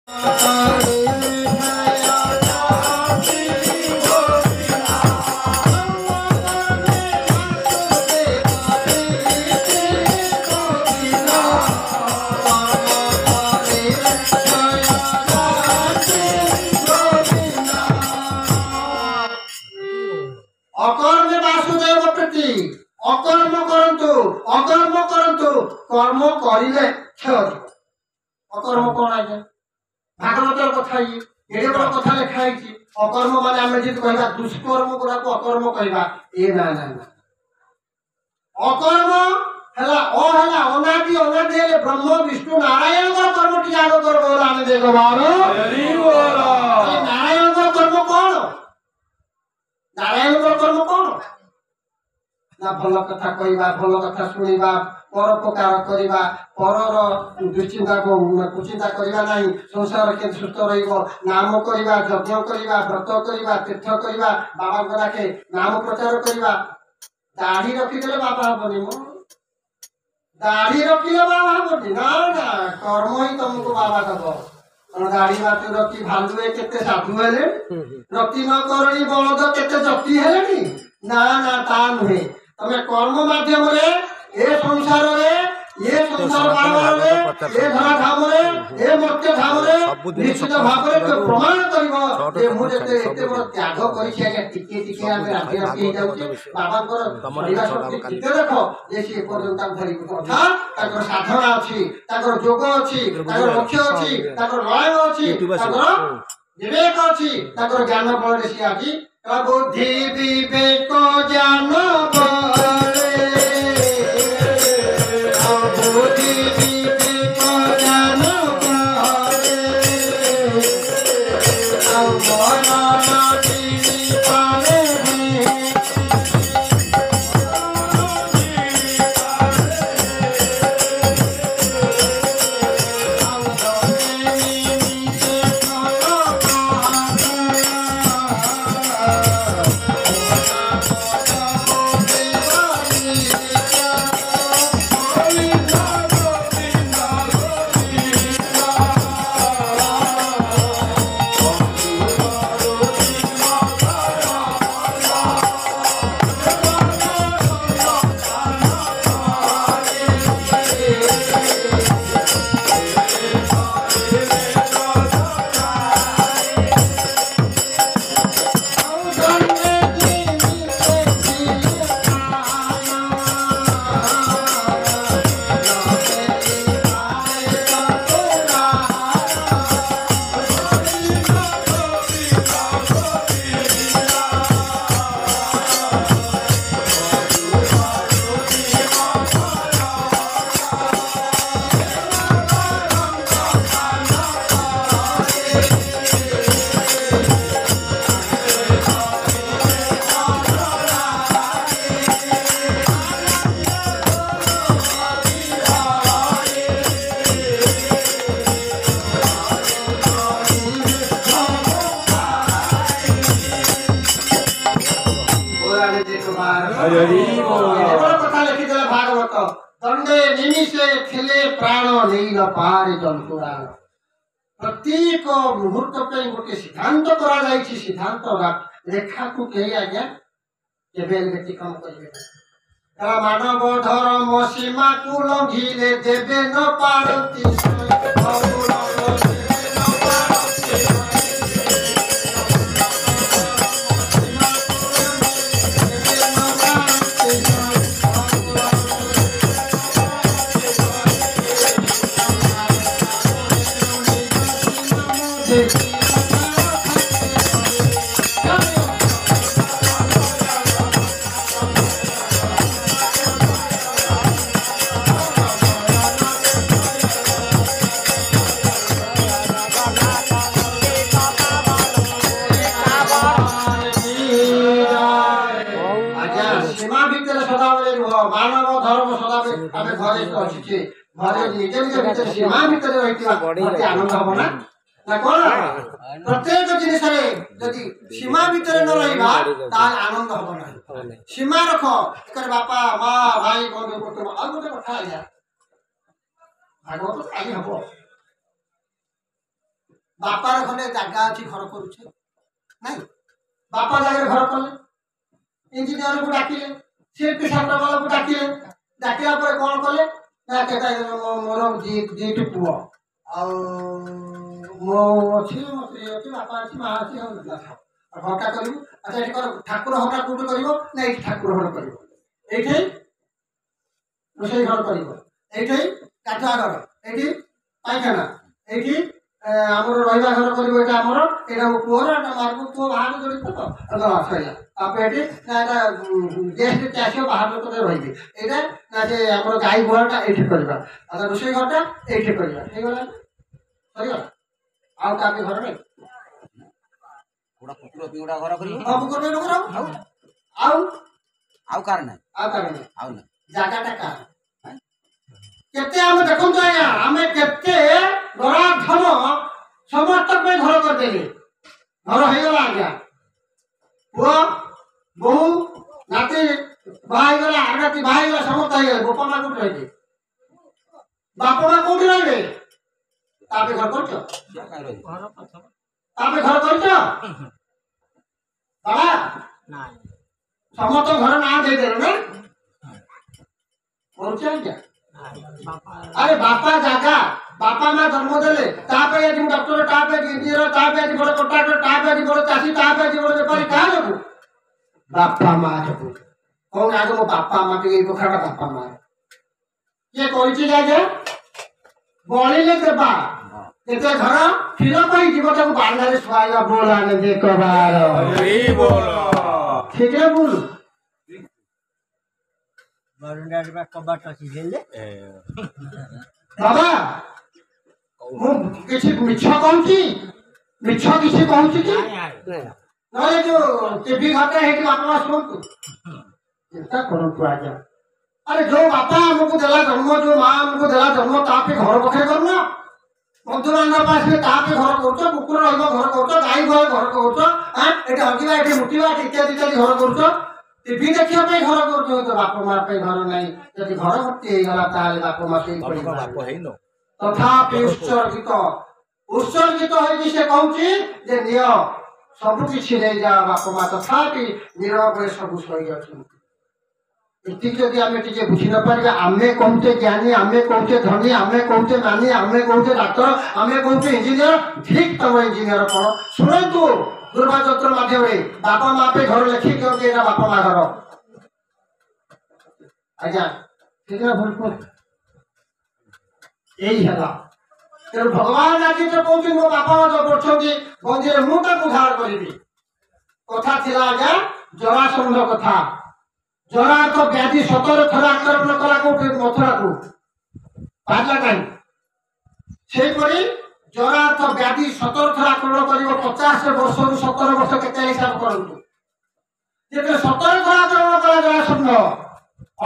अकर्मे वासुदेव प्रीति अकर्म करंतु कर्म करिले क्षय अकर्म कौन आज्ञा भागवतर कथा ये बड़ कथा लिखा है अकर्म माने आम जी कहवा दुष्कर्म गुड़ा को अकर्म कहवा ये ना ना ना अकर्म हला अनादि अनादि हेले ब्रह्म विष्णु नारायण कर्म टी आग कर आने देखो नारायण कर्म कौन नारायण कर्म कौन ना भल कथा कहवा भल कथा शुणा परोपकार करवा पर दुश्चिंता को कुचिंता करवा नहीं संसार के सुस्थ नाम करवा यज्ञ करवा व्रत करवा तीर्थ करवा बाबा को डाके नाम प्रचार करवा दाढ़ी रखिदे बाबा हेनी मो दाढ़ी रखिले बाबा हेनी ना ना कर्म ही तुमको बाबा दब दाढ़ी बाती रखी भालुए केते साधु हेले रखी न करी बलद केते जति हेले ना ना ता नुहे तमे कर्म माध्यम रे ए संसार रे ये संसार बारबार रे ए धरा धाम रे ए मर्त्य धाम रे निश्चित भाव रे तो प्रमाण करिवो जे मु जते एते बड़ त्याग करि छै के टिके टिके आमे राखि राखि जाउ छै बाबा को परिवार शक्ति टिके देखो जे से पर्यंत धरि कथा ताकर साधना अछि ताकर योग अछि ताकर लक्ष्य अछि ताकर लय अछि ताकर विवेक अछि ताकर ज्ञान बल रे से अछि बुद्धि विवेक ज्ञान बल भागवत दंडे निमिषे खेले प्राण नील पारे जंतुराण प्रत्येक मुहूर्त पे गोटे सिद्धांत करा जायछि सिद्धांत रेखा को कही आज्ञा केबे व्यतिक्रम करिवे मानव धर्म सीमा को लंघिले देवे न पारती मानव धर्म सदाबे आमे घरे तो अछि घरे निजे निजे भीतर सीमा भीतर रहितिबा मते आनंद हबो ना ना कोन प्रत्येक जिनिस रे यदि सीमा भीतर न रहिबा ताल आनंद हबो ना सीमा रखो एकर बापा मां भाई बंधु कुटुंब आ गोटे कथा आया भागवत काली हबो बापार खंडे जगह अच्छी घर करुचे नहीं बापा जगह घर कले इंजीनियर को डाकिले शिल्पी छात्र वाला को डाकिले डाकिला पर कौन कले ना कहता मोर जीट पुओ आ मो अच्छी मते अच्छी बापा अच्छी माँ अच्छी हम घरटा कर अच्छा ये ठाकुर घरटा कौट कर ना ये ठाकुर घर कर रोषे घर कर काठुआ घर ये पायखाना ये आमर रहा घर कर पुअर मार्ग पुओ बाहर जोड़ी तो सर आप गेस्ट आस बाहर लोक रही यहाँ ना से आम गाई गुहाटा ये करवा अच्छा रोषे घरटा ये करवा सरीगला आउ का घर नहीं कुकुर पिंगुड़ा घर करी हां कुकुर पिंगुड़ा घर आउ कार नहीं जागाटा का केते हम देखो तो आया हमें केते गरा धन समस्त पे घर कर देली घर हो गला आज्ञा वो बहु नाती भाई गला आगाती भाई गला समस्त हो गला बापा मां कोठ रही बापा मां कोठ रही तापे घर करछो तापे घर करछो बाबा नहीं समस्त घर ना दे देरो ना करछो क्या अरे बापा जागा बापा माँ जन्म देले तापे यदि डॉक्टर तापे इंजीनियर तापे यदि बड़ कॉन्ट्रैक्टर तापे यदि बड़ चाषी तापे यदि बड़ व्यापारी का जबु बापा माँ जबु कौन आगो मो बापा माँ के पोखरा बापा माँ ये कोइची जागे बळिले देबा केते घर खिलो पाई जीवता को बांधारे सुआया बोला ने देखो बार अरे बोलो ठीक है बोल बारंडार में कबाट अछि ले बाबा मु किछि मिछा कहूची मिछा किछि कहूची कि नले जो टीवी घाटा है कि बापा सुन तू चिंता करो तू आजा अरे जो बापा हमको देला जन्म जो मां हमको देला जन्म तापे घर बखरे करना बंधु बांधव पास में तापे घर करछो कुकुर रहबो घर करछो गाई घर करछो हां एटा हगिबा एटा मुटिबा इत्यादि इत्यादि घर करछो टीवी देखियो पे घर करछो तो बापा मां पे घर नहीं यदि घर भर्ती हे गला ताले बापा मां से पड़ी बाप हेनो तथापि उत्सर्गित होई से कहूची जे नियो सब किछि नै जा बापा मां तथापि नीरव रे सब सही अछि इति जदि आमे टिके बुझि न पारिबा आमे कहूते ज्ञानी आमे कहूते धनी आमे कहूते मानी आमे कहूते डॉक्टर आमे कहूते इंजीनियर ठीक तम इंजीनियर कोन सुनंतु दुर्भाचत्र माध्यम बापा माँ पे घर लिखी क्योंकि बापा माँ घर आज्ञा ठीक है भूल यही है तेरे भगवान आज जो कहते मो बापा माँ जो पढ़छंती बंजीरे मु ताकू धार करिबी कथा थिला आज्ञा जरासंध कथा जरा तो व्याधि 17 थर आक्रमण कला को मथुरा को पाला काई से परी जरा तो व्याधि 17 थर आक्रमण करिवो 50 वर्ष रु 17 वर्ष केते हिसाब करंतु जेते 17 थर आक्रमण कला जरासंध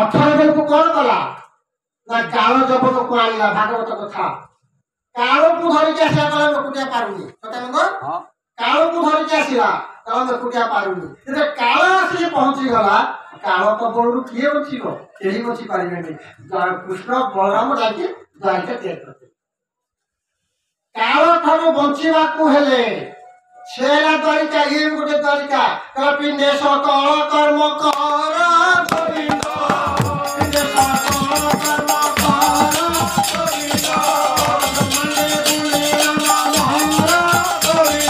18 बेल को कोन कला ना काल जबन को आइला भागवत कथा काल को धरि के आसा कला कुटिया पारुनी सता मंग हां काल को धरि के आसीला कला कुटिया पारुनी जेते काल आसी पहुंची गला काल तो बोलू किए बचिबो केही बचि पारिबेनी कृष्ण बलराम जाके द्वारका त्याग करते काल थारो बंचिबा को हेले छेला द्वारिका ये गोटे द्वारिका कला पिंडे सकल कर्म कर गोविंद पिंडे सकल कर्म कर गोविंद मंडे बुले मनोहर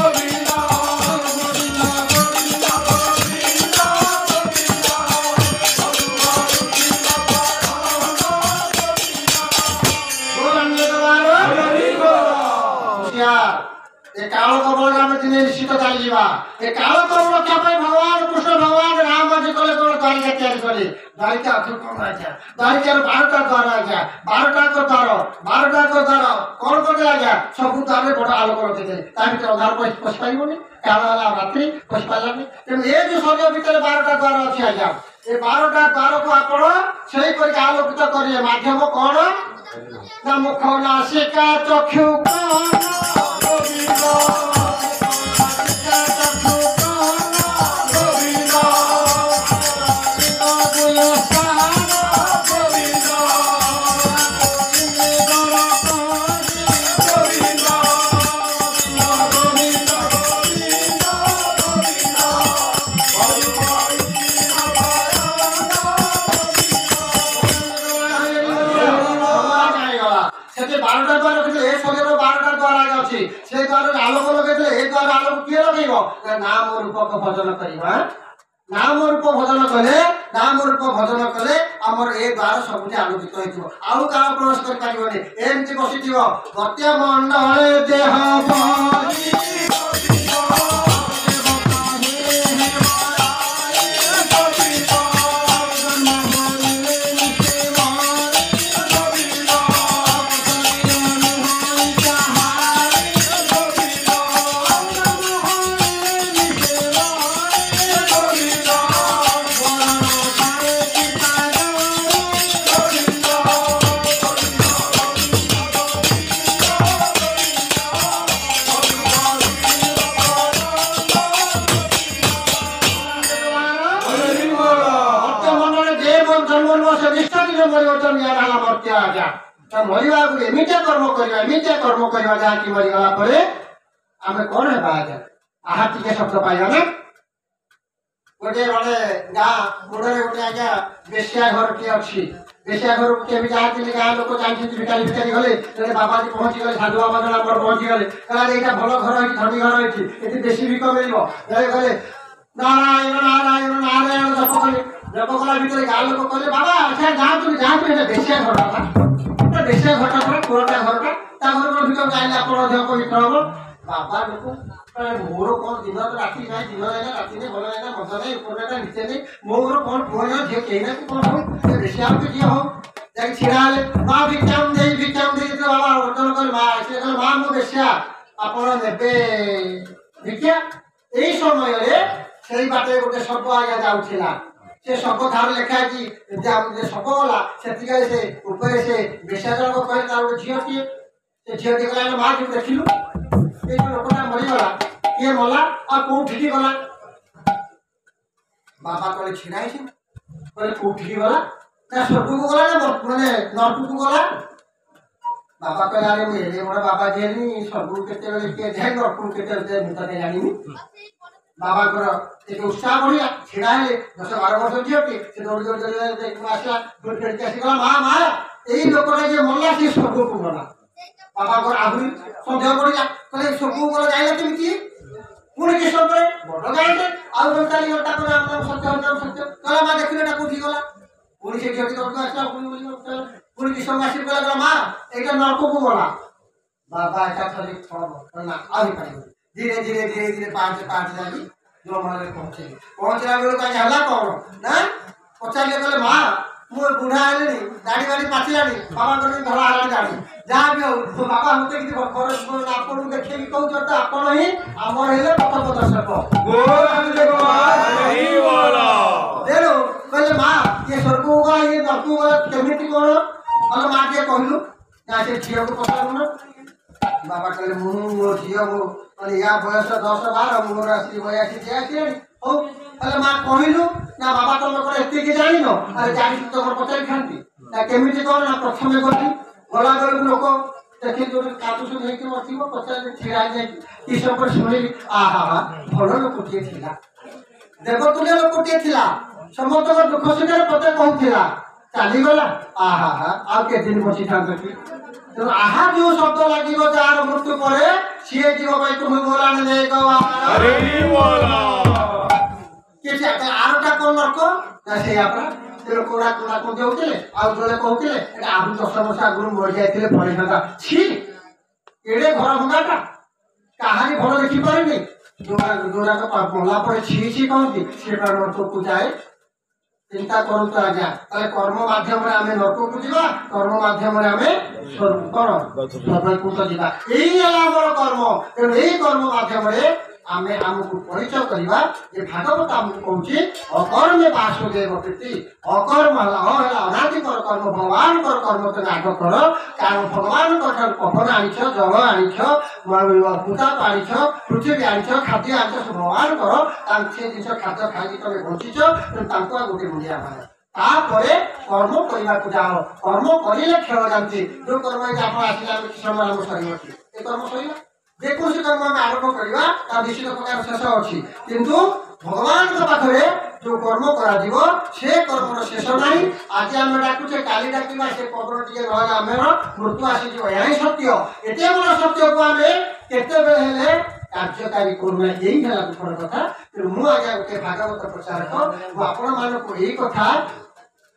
गोविंद काल कबल में दिने निश्चित चली जीवा ए काल कबल क्या भाई भगवान कृष्ण भगवान राम जी कले को द्वारिका तैयार करे द्वारिका अथु कौन आजा द्वारिका 12टा द्वार आजा 12टा को द्वार कौन कर आजा सब द्वार में बड़ा आलोक रखे दे ताकि तो आधार पर पछ पाइबोनी काल वाला रात्रि पछ पालानी तेम ए जो स्वर्ग भीतर 12टा द्वार अछि आजा ए 12टा द्वार को आपण सही कर आलोकित करिए माध्यम कौन ना मुख नासिका चक्षु गोविंद 12ଟା ଦ୍ୱାର ରଖିଥିଲେ ଏ ଶରୀରର 12ଟା ଦ୍ୱାର ଆগে ଅଛି ସେ ଦ୍ୱାରରେ ଆଲୋକ ଲଗେଇଥିଲେ ଏ ଦ୍ୱାର ଆଲୋକ କିଏ ଲଗେଇବ ନାମ ରୂପକ ଭଜନ କରିବା नाम रूप भजन कले नाम रूप भजन कले आमर ए द्वार सबुठी आलोकित होइथिबो आउ का प्रवेश कर पारिबोनी एमति बसिथिबो गत्य मंडले देह मरिया कर्म करवा जहाँकि मरीगला आम कौन है आहा टे शब्द पाइबा ना गोटे गोटे गाँ मुंडे गोटे आज्ञा बेसिया घर टे अच्छी बेसिया घर के जाती गाँ लोक जानते भिकारी भिकारी गले बाबाजी पहुँची गले साधु बाबा जन पहुँची गले कहला यहाँ भल घर है धनी घर ये बेसी भिक मिल गले नारायण नारायण नारायण जप कले जप कला भितर गाँ लोक कहले बाबा अच्छा जातु बेसिया घर बेसिया घरटा पर पुराटा घरटा घर भितर गाइले आप मित्र हम बाबा लोक मोर कौन दिन राति ना दिन ना राति नहीं भल ना मजा नहीं ऊपर ना नीचे नहीं मोर कौन पुआ झील कहीं ना कौन हो बेसिया जी हो जाके छिड़ा माँ भिक्षाम दे बाबा वर्तन कर माँ ऐसे माँ मु बेसिया आप भिक्षा यही समय से बाटे गोटे शब्द आज्ञा जाऊला से शब्द थार लेखा शब्द गला से बेसिया जनक कहे तार गोटे झील से झील कहला माँ तू देखिलु ये लोकटा मरीगला किए मला और कौटी गला बाबा कहे छिड़ाई कहले कौटी गला स्वर्ग को गला ना मैंने नरक को गला बाबा कहला अरे मुझे मोर बाबा जेनी स्वर्ग के जाए नरक के मुझे जानी बाबा एक उत्साह बढ़िया छिड़ा 10-12 वर्ष झीलटी से दौड़ी आसला आसगला माँ माँ यही लोकटा जे मरला से स्वर्ग को गला बाबा को आहरी सन्देह बढ़िया कहले स्वर्ग को गला जाइला केमिति पुणी किस बड़ गाइले आउ चाली घंटा पर नाम सत्य कहला माँ देखिले कौटी गला पुणी से झीलटी तक आसला पुणी किस आसिक कहला माँ एटा नरक को गला बाबा एका खाली ना आही पाइब धीरे धीरे धीरे धीरे पाँच जागी जो मन पहुँचला बेलू कहीं है कौन ना पचारे कहले माँ मुझे बुढ़ा है दाढ़ी बाड़ी पाचिला बाबा धरा है दाढ़ी जहाँ भी हो बाबा हमको किसी आपको देखे कि कहूँ तो आपण ही आमर है पथ प्रदर्शक देखो कहले माँ ये स्वर्ग को गला ये नरक को गला केमिति कौन अल माँ टे कहलु ना से झील को पचारू बाबा कहले मु झील मो या बयस 10-12 मोर आसी 82-83 हो अरे माँ कहलु ना बाबा तुम एति जान अरे जानी तुम पचारि खाती केमिति कौन ना प्रथम गली गला बेलू लोक देखिए जो कादुस नहीं मरथिब पचारे छिड़ा जाए कि सब शुणी आहा भल लोकटे देवतुल्य लोकटे समस्त दुख सुखे पते कहूला चलीगला आहा आ के दिन बची था तेणु आहा जो शब्द लगे जार मृत्यु पर सी जीव भाई तुम बोला आरटा कौन नरक ना से कोड़ा कोड़ा को देउतिले आ जले कहउतिले एटा आहु 10 वर्ष आगु मरि जाइतिले पड़ी था छी एडे घर भंगाटा कहानी भल देखि पारिनी जोरा का बोला पर छी छी कहती से नरक को जाए चिंता करूँ तो आज्ञा कर्म माध्यम आम नरक को जा कर्म माध्यम स्वर्ग को जा यही कर्म तेणु यही कर्म माध्यम आम आमको परिचय करवा ये भागवत आमको कहूँ अकर्मे वासुदेव प्रीति अकर्म अनादिकर कर्म भगवान कर्म तुम आग कर कारण भगवान पवन आनीच जल आनीच भूताप आनीच पृथ्वी आनीच खाद्य आनीच भगवान कर से जिन खाद्य खाई तुम बंचिच गोटे मुंडिया मार तापरे कर्म करने को जाओ कर्म करें खेल जानते जो कर्म आप आसला समय आम सर कर्म सर जेकोसी कर्म आम आरंभ करवा निश्चित प्रकार शेष अच्छी किंतु भगवान पाखे जो कर्म कराଯିव से कर्मर शेष नाही आज आम डाकुचे काली डाकिबा से कबर टिके रहले आमेर मृत्यु आसीजिव या ही सत्य एते बड़ सत्य को आमे केते बेले हेले कार्यकारी करूना यही है दुखर कथा तेणु मु आज्ञा गोटे भागवत प्रचारक आपण मानक यही कथा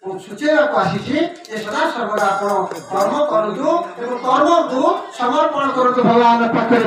सूचना को आसी सदा सर्वदा आप कर्म करूँ कर्म को समर्पण करूँ भगवान पाखे